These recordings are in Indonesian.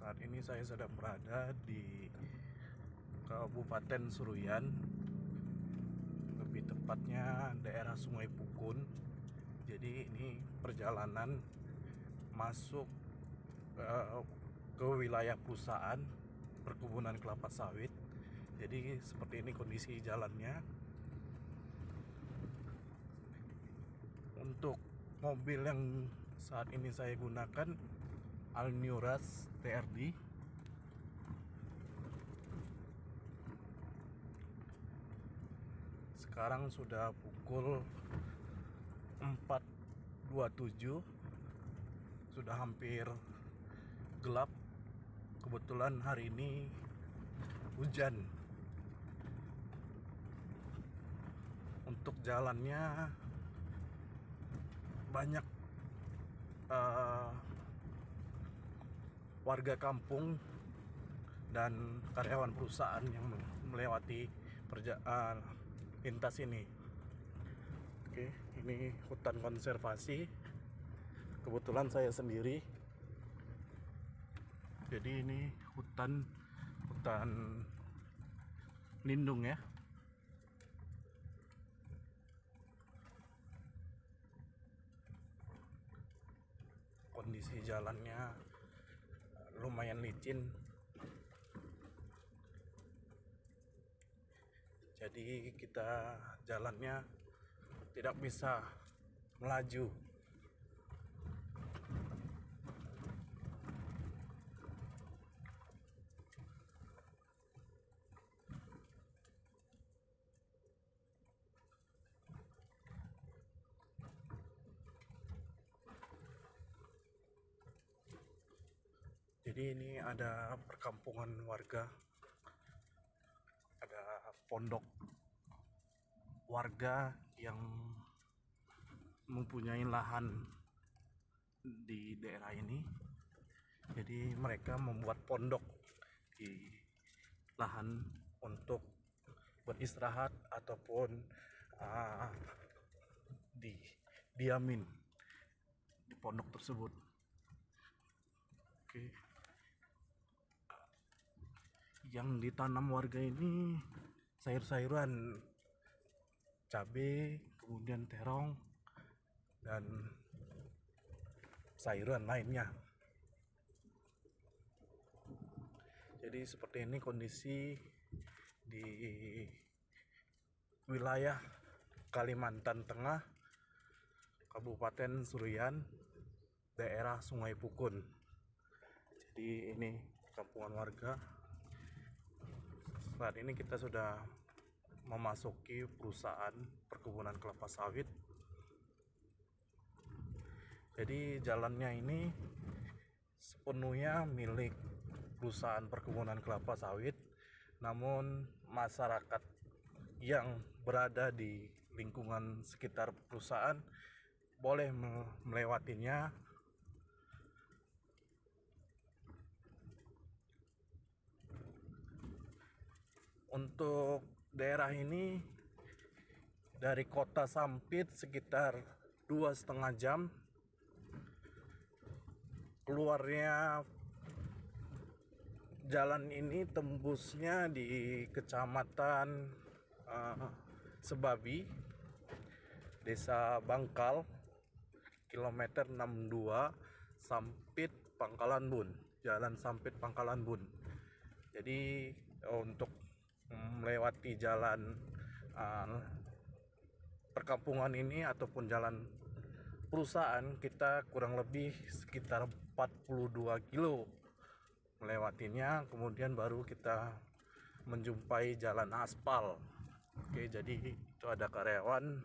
Saat ini saya sedang berada di Kabupaten Seruyan, lebih tepatnya daerah Sungai Pukun. Jadi ini perjalanan masuk ke wilayah perusahaan perkebunan kelapa sawit. Jadi seperti ini kondisi jalannya. Untuk mobil yang saat ini saya gunakan Alniuras TRD. Sekarang sudah pukul 4.27, sudah hampir gelap. Kebetulan hari ini hujan. Untuk jalannya banyak warga kampung dan karyawan perusahaan yang melewati lintas ini. Oke, ini hutan konservasi. Kebetulan saya sendiri. Jadi ini hutan lindung ya. Kondisi jalannya lumayan licin, jadi kita jalannya tidak bisa melaju. Jadi ini ada perkampungan warga, ada pondok warga yang mempunyai lahan di daerah ini. Jadi mereka membuat pondok di lahan untuk beristirahat ataupun diamin di pondok tersebut. Oke. Yang ditanam warga ini sayur-sayuran, cabai, kemudian terong, dan sayuran lainnya. Jadi seperti ini kondisi di wilayah Kalimantan Tengah, Kabupaten Seruyan, daerah Sungai Pukun. Jadi ini kampungan warga. Saat ini kita sudah memasuki perusahaan perkebunan kelapa sawit. Jadi jalannya ini sepenuhnya milik perusahaan perkebunan kelapa sawit namun masyarakat yang berada di lingkungan sekitar perusahaan boleh melewatinya. Untuk daerah ini dari kota Sampit sekitar 2,5 jam. Keluarnya jalan ini tembusnya di Kecamatan Sebabi, Desa Bangkal, kilometer 62, Sampit Pangkalan Bun, Jalan Sampit Pangkalan Bun. Jadi untuk melewati jalan perkampungan ini ataupun jalan perusahaan, kita kurang lebih sekitar 42 kilo melewatinya, kemudian baru kita menjumpai jalan aspal. Oke, jadi itu ada karyawan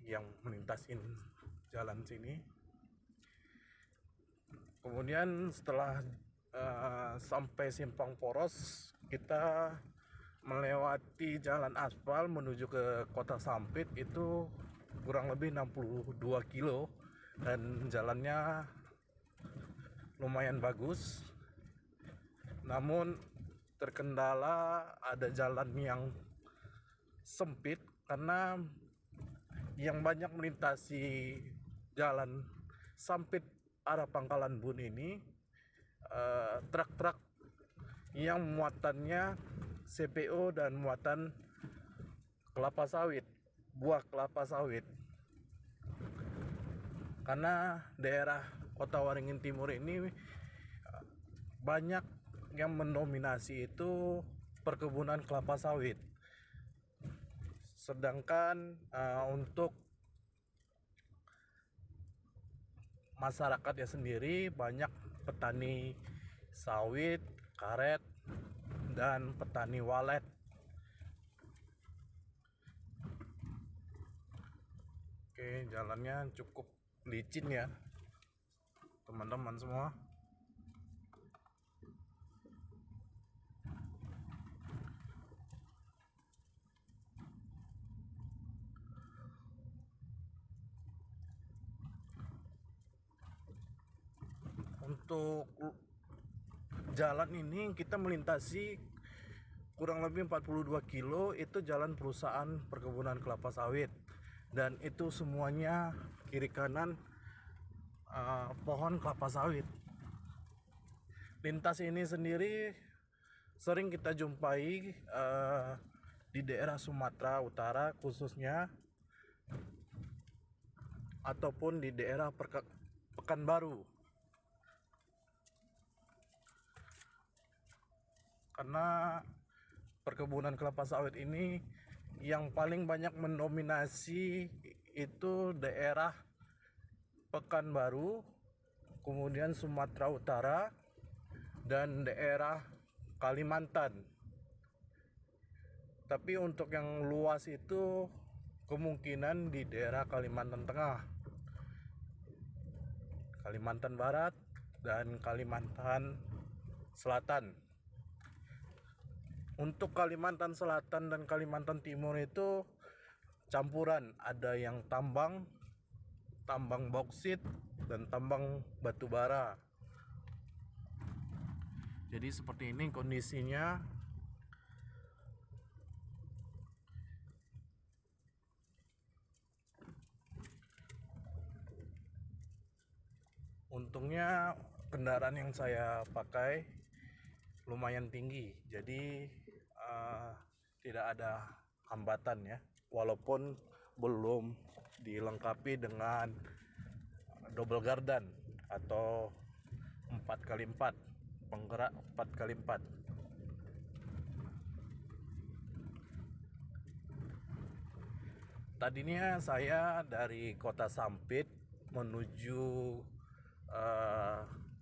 yang melintasin jalan sini. Kemudian setelah sampai Simpang Poros, kita melewati jalan aspal menuju ke kota Sampit. Itu kurang lebih 62 kilo dan jalannya lumayan bagus, namun terkendala ada jalan yang sempit karena yang banyak melintasi jalan Sampit arah Pangkalan Bun ini truk-truk yang muatannya CPO dan muatan kelapa sawit, buah kelapa sawit. Karena daerah Kota Waringin Timur ini banyak yang mendominasi itu perkebunan kelapa sawit. Sedangkan untuk masyarakatnya sendiri banyak petani sawit, karet, dan petani walet. Oke, jalannya cukup licin ya teman-teman semua. Untuk jalan ini kita melintasi kurang lebih 42 kilo, itu jalan perusahaan perkebunan kelapa sawit, dan itu semuanya kiri kanan pohon kelapa sawit. Lintas ini sendiri sering kita jumpai di daerah Sumatera Utara khususnya, ataupun di daerah Pekanbaru. Karena perkebunan kelapa sawit ini yang paling banyak mendominasi itu daerah Pekanbaru, kemudian Sumatera Utara, dan daerah Kalimantan. Tapi untuk yang luas itu kemungkinan di daerah Kalimantan Tengah, Kalimantan Barat, dan Kalimantan Selatan. Untuk Kalimantan Selatan dan Kalimantan Timur itu campuran, ada yang tambang bauksit, dan tambang batu bara. Jadi seperti ini kondisinya. Untungnya kendaraan yang saya pakai lumayan tinggi, jadi tidak ada hambatan ya, walaupun belum dilengkapi dengan double gardan atau 4x4, penggerak 4x4. Tadinya saya dari kota Sampit menuju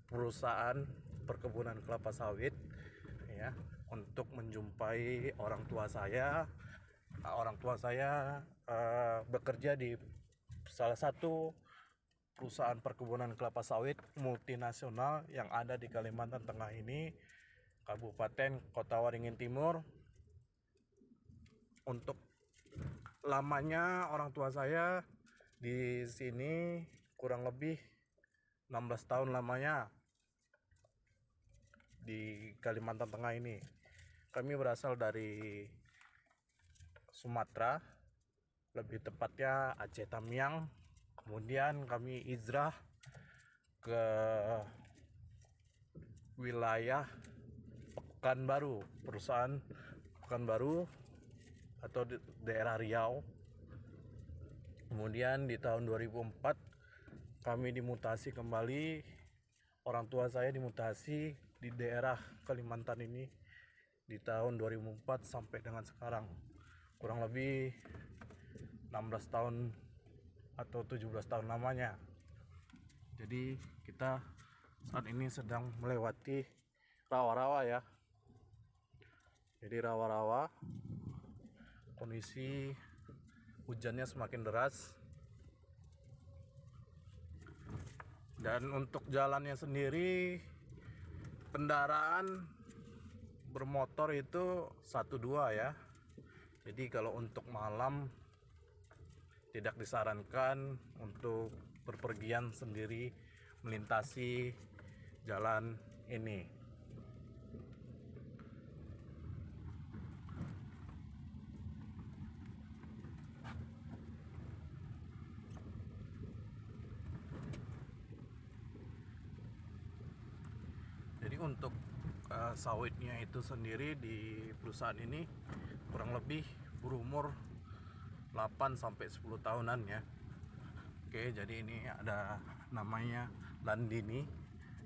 perusahaan perkebunan kelapa sawit ya, untuk menjumpai orang tua saya. Orang tua saya bekerja di salah satu perusahaan perkebunan kelapa sawit multinasional yang ada di Kalimantan Tengah ini. Kabupaten Kota Waringin Timur. Untuk lamanya orang tua saya di sini kurang lebih 16 tahun lamanya di Kalimantan Tengah ini. Kami berasal dari Sumatera, lebih tepatnya Aceh Tamiang. Kemudian kami hijrah ke wilayah Pekanbaru, perusahaan Pekanbaru atau di daerah Riau. Kemudian di tahun 2004 kami dimutasi kembali, orang tua saya dimutasi di daerah Kalimantan ini di tahun 2004 sampai dengan sekarang, kurang lebih 16 tahun atau 17 tahun lamanya. Jadi kita saat ini sedang melewati rawa-rawa ya. Jadi rawa-rawa, kondisi hujannya semakin deras. Dan untuk jalannya sendiri, kendaraan bermotor itu 1-2 ya. Jadi kalau untuk malam tidak disarankan untuk berpergian sendiri melintasi jalan ini. Jadi untuk sawitnya itu sendiri di perusahaan ini kurang lebih berumur 8-10 tahunan ya. Oke, jadi ini ada namanya Landini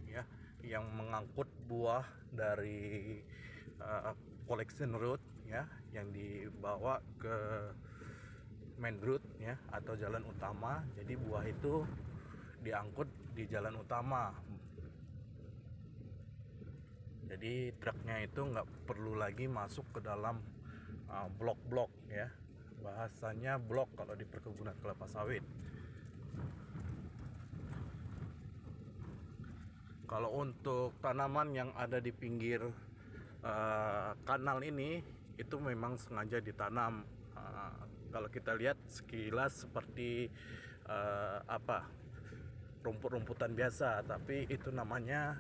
ya, yang mengangkut buah dari collection road ya, yang dibawa ke main road ya atau jalan utama. Jadi buah itu diangkut di jalan utama. Jadi truknya itu nggak perlu lagi masuk ke dalam blok-blok ya, bahasanya blok kalau di perkebunan kelapa sawit. Kalau untuk tanaman yang ada di pinggir kanal ini itu memang sengaja ditanam. Kalau kita lihat sekilas seperti rumput-rumputan biasa, tapi itu namanya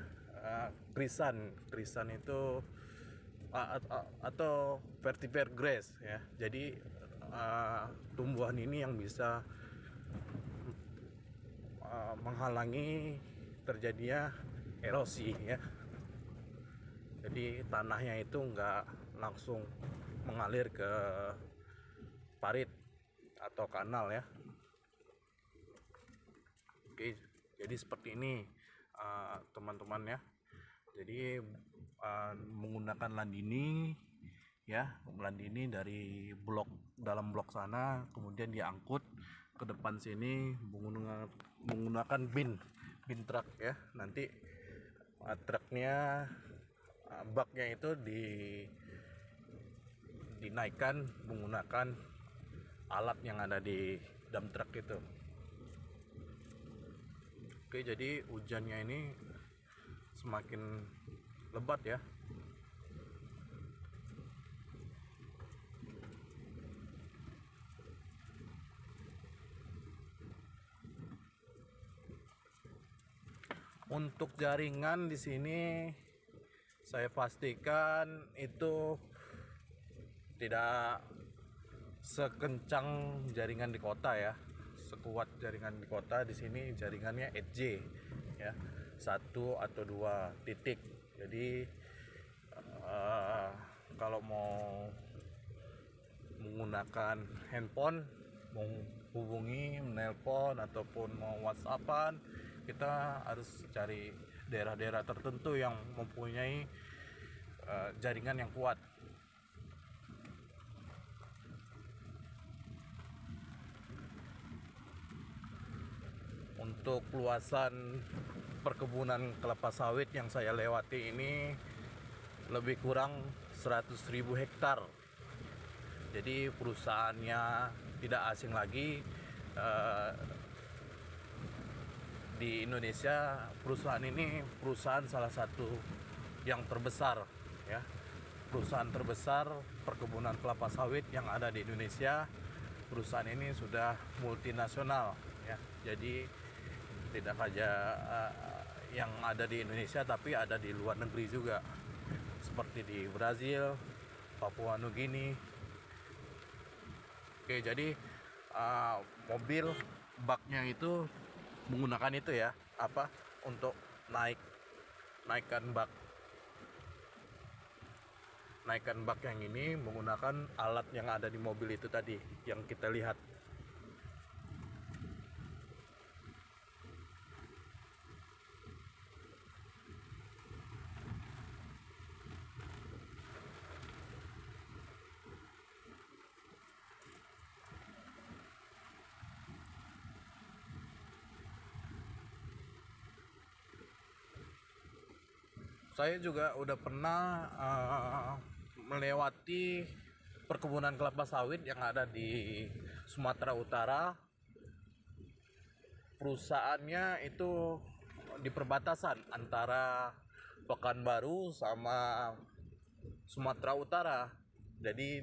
krisan. Krisan itu atau vetiver grass ya. Jadi tumbuhan ini yang bisa menghalangi terjadinya erosi ya. Jadi tanahnya itu nggak langsung mengalir ke parit atau kanal ya. Oke, jadi seperti ini teman-teman ya. Jadi menggunakan Landini ya, Landini dari dalam blok sana, kemudian diangkut ke depan sini menggunakan bin truk ya. Nanti truknya baknya itu dinaikkan menggunakan alat yang ada di dump truck itu. Oke, jadi hujannya ini semakin lebat ya. Untuk jaringan di sini saya pastikan itu tidak sekencang jaringan di kota ya, sekuat jaringan di kota. Di sini jaringannya EJ ya, 1 atau 2 titik. Jadi kalau mau menggunakan handphone, mau hubungi, menelpon ataupun mau WhatsAppan, kita harus cari daerah-daerah tertentu yang mempunyai jaringan yang kuat. Untuk luasan perkebunan kelapa sawit yang saya lewati ini lebih kurang 100.000 hektar. Jadi perusahaannya tidak asing lagi di Indonesia. Perusahaan ini perusahaan salah satu yang terbesar ya. Perusahaan terbesar perkebunan kelapa sawit yang ada di Indonesia. Perusahaan ini sudah multinasional ya. Jadi tidak saja yang ada di Indonesia, tapi ada di luar negeri juga, seperti di Brazil, Papua Nugini. Oke, jadi mobil baknya itu menggunakan itu ya, untuk naikkan bak yang ini menggunakan alat yang ada di mobil itu tadi yang kita lihat. Saya juga udah pernah melewati perkebunan kelapa sawit yang ada di Sumatera Utara. Perusahaannya itu di perbatasan antara Pekanbaru sama Sumatera Utara. Jadi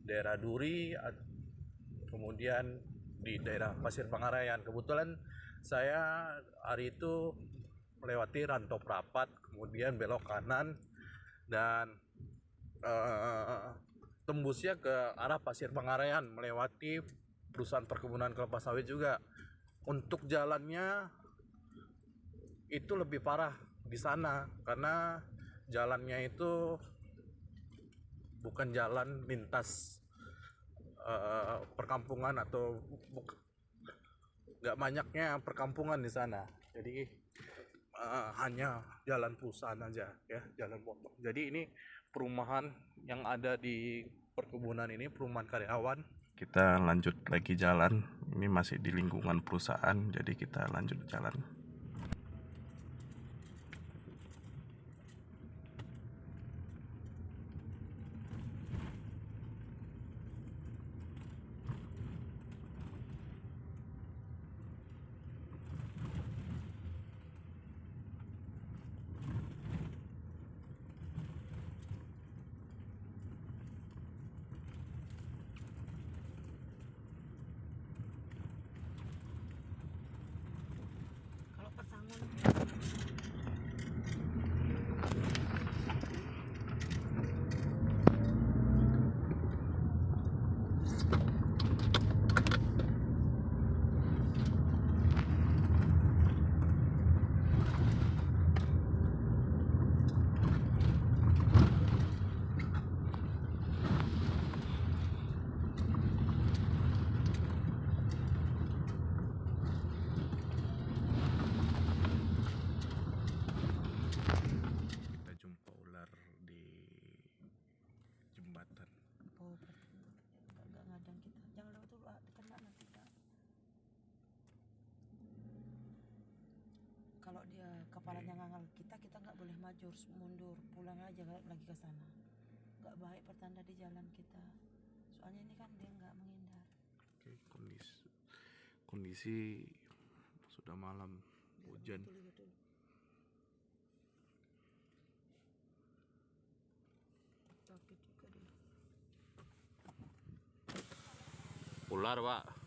daerah Duri, kemudian di daerah Pasir Pangarayan. Kebetulan saya hari itu melewati Rantau Prapat, kemudian belok kanan dan tembusnya ke arah Pasir Pangarayan, melewati perusahaan perkebunan kelapa sawit juga. Untuk jalannya itu lebih parah di sana karena jalannya itu bukan jalan lintas perkampungan, atau nggak banyaknya perkampungan di sana. Jadi hanya jalan perusahaan aja ya, jalan potong. Jadi ini perumahan yang ada di perkebunan ini, perumahan karyawan. Kita lanjut lagi jalan, ini masih di lingkungan perusahaan, jadi kita lanjut jalan. Kalau dia kepalanya ngangal kita nggak boleh maju, harus mundur, pulang aja lagi ke sana. Nggak baik pertanda di jalan kita. Soalnya ini kan dia nggak menghindar. Oke, kondisi sudah malam, hujan. Tapi juga dia. Ular, Pak.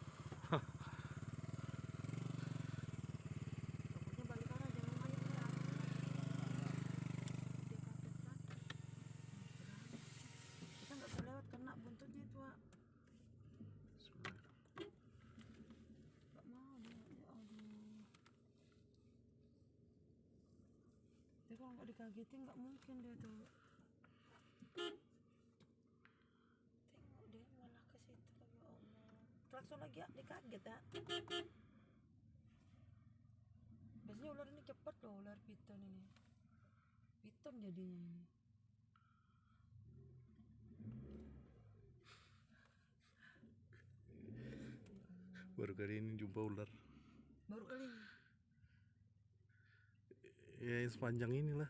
Kena buntutnya itu, Wak. Gak mau dia, ya aduh. Dia kalau nggak dikagetin nggak mungkin dia tuh. Tengok dia malah ke situ, ya Allah. Klakson lagi ya, dia kaget ya. Biasanya ular ini cepat loh, ular piton ini. Piton jadinya ini. Baru kali ini jumpa ular. Baru kali ini? Ya sepanjang inilah.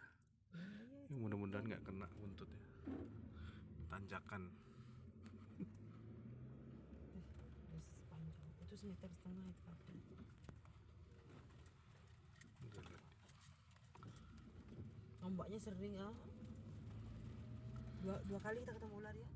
Ya, mudah-mudahan nggak kena buntutnya. Tanjakan. Sepanjang itu 1,5 meter itu kabel. Ombaknya sering ah. Dua kali kita ketemu ular ya.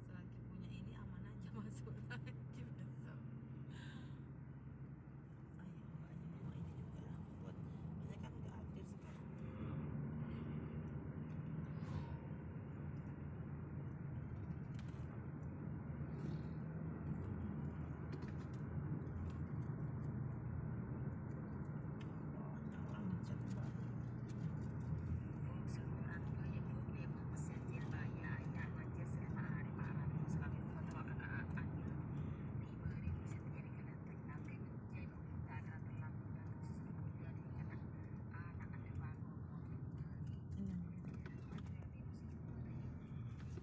Selagi punya ini aman aja masuk lagi besok. Ayo makanya mama ini juga lah buat makanya kan nggak hadir sekarang. Banyak orang ngechat Mbak.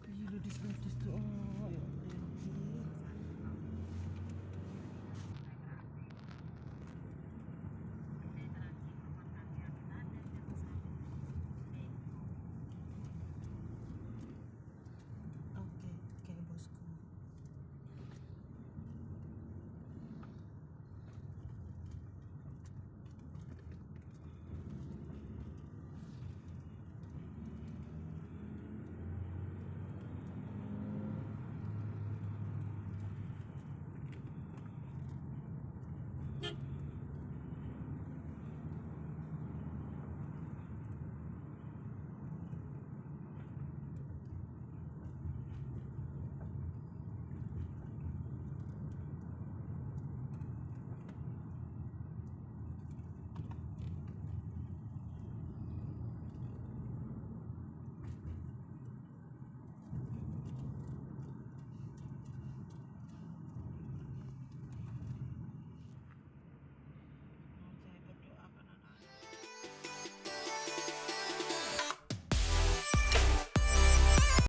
Ini ludis tuh. Oh.